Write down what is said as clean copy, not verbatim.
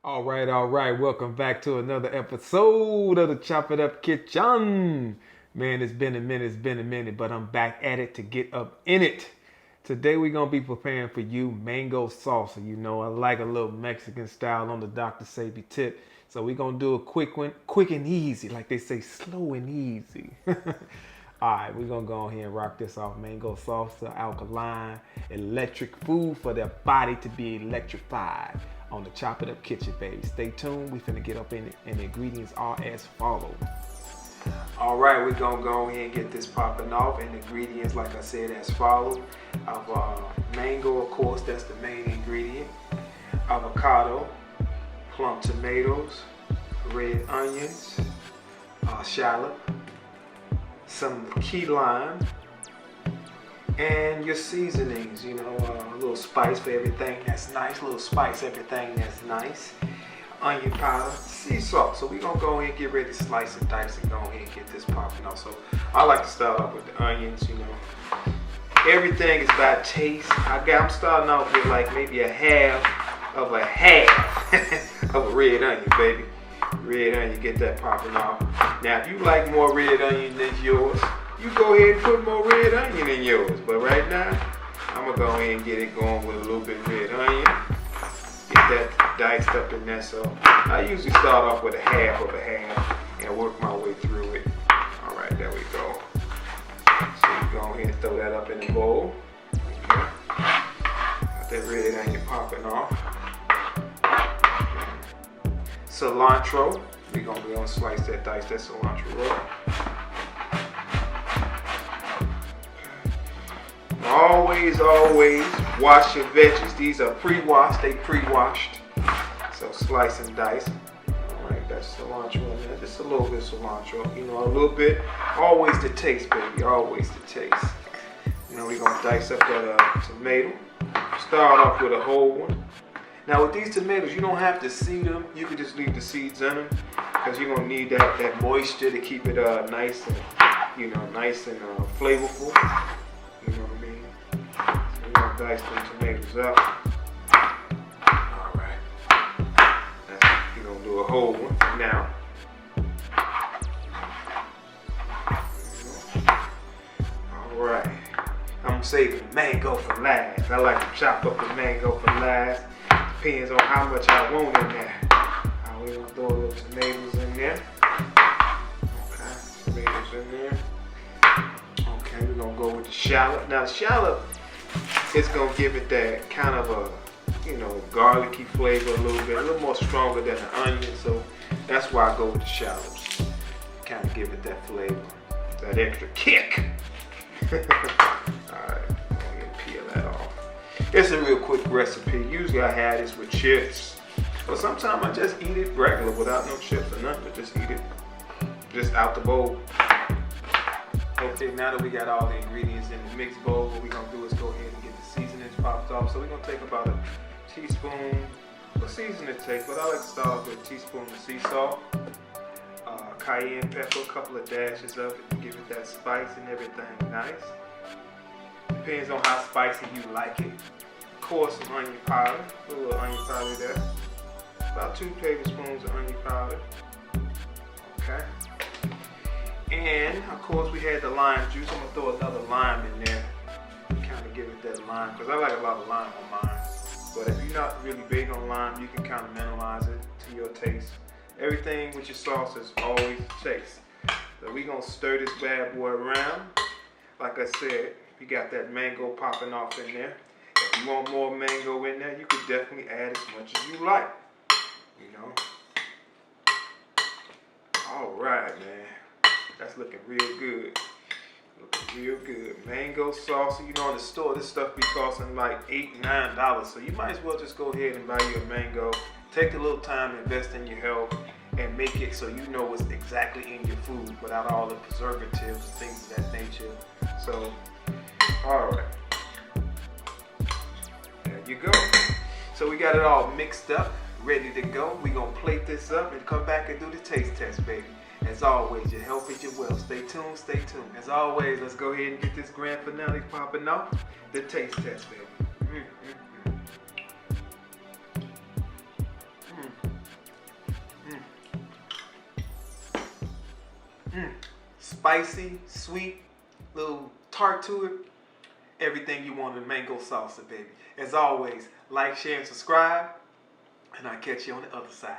All right. Welcome back to another episode of the Chop It Up Kitchen. Man, it's been a minute, but I'm back at it to get up in it. Today we're gonna be preparing for you mango salsa. You know, I like a little Mexican style on the Dr. Sebi tip. So we're gonna do a quick one, quick and easy, like they say, slow and easy. All right, we're gonna go ahead and rock this off. Mango salsa, alkaline, electric food for their body to be electrified on the Chop It Up Kitchen, baby. Stay tuned. We finna get up in it, and the ingredients are as follows. All right, we're gonna go ahead and get this popping off, and the ingredients, like I said, as follows. Of mango, of course, that's the main ingredient. Avocado, plum tomatoes, red onions, shallot, some key lime, and your seasonings, a little spice for everything that's nice, a little spice, everything that's nice, onion powder, sea salt. So we're gonna go ahead and get ready to slice and dice and go ahead and get this popping off. So I like to start off with the onions, Everything is by taste. I'm starting off with like maybe a half of of a red onion, baby. Red onion, get that popping off. Now, if you like more red onion than yours, you go ahead and put more red onion in yours. But right now, I'm gonna go ahead and get it going with a little bit of red onion. Get that diced up in there. So I usually start off with a half of a half and work my way through it. All right, there we go. So you go ahead and throw that up in the bowl. Got that red onion popping off. Cilantro. We're gonna slice that, dice that cilantro up. Always wash your veggies. These are pre-washed, they pre-washed. So slice and dice. Alright, that's cilantro in there. Just a little bit of cilantro. A little bit. Always the taste, baby. Always the taste. We're gonna dice up that tomato. Start off with a whole one. Now with these tomatoes, you don't have to seed them. You can just leave the seeds in them because you're gonna need that moisture to keep it nice and nice and flavorful. You know what I mean? So we're gonna dice them tomatoes up. All right. You're gonna do a whole one now. All right. I'm saving mango for last. I like to chop up the mango for last. Depends on how much I want in there. We're gonna throw a little tomatoes in there. Okay, tomatoes in there. Okay, we're gonna go with the shallot. Now the shallot is gonna give it that kind of a, garlicky flavor a little more stronger than the onion. So that's why I go with the shallots. Kind of give it that flavor, that extra kick. Alright, go ahead and peel that off. It's a real quick recipe. Usually I have this with chips, but sometimes I just eat it regular without no chips or nothing. Just eat it just out the bowl. Okay, now that we got all the ingredients in the mixed bowl, what we're gonna do is go ahead and get the seasonings popped off. So we're gonna take about a teaspoon, what season it takes, but I like to start off with a teaspoon of sea salt, cayenne pepper, a couple of dashes of it to give it that spice and everything nice. Depends on how spicy you like it. Of course, some onion powder, a little onion powder there. About 2 tablespoons of onion powder. Okay. And of course, we had the lime juice. I'm gonna throw another lime in there, kind of give it that lime, because I like a lot of lime on mine. But if you're not really big on lime, you can kind of minimize it to your taste. Everything with your sauce is always taste. So we're gonna stir this bad boy around. Like I said, you got that mango popping off in there. If you want more mango in there, you could definitely add as much as you like. All right, man. That's looking real good. Looking real good. Mango salsa. In the store, this stuff be costing like $8, $9. So you might as well just go ahead and buy you a mango. Take a little time, invest in your health, and make it so you know what's exactly in your food without all the preservatives and things of that nature. So, all right. There you go. So we got it all mixed up, ready to go. We're going to plate this up and come back and do the taste test, baby. As always, your health is your wealth. Stay tuned, stay tuned. As always, let's go ahead and get this grand finale popping off. The taste test, baby. Spicy, sweet, little tart to it. Everything you want in mango salsa, baby. As always, like, share, and subscribe. And I'll catch you on the other side.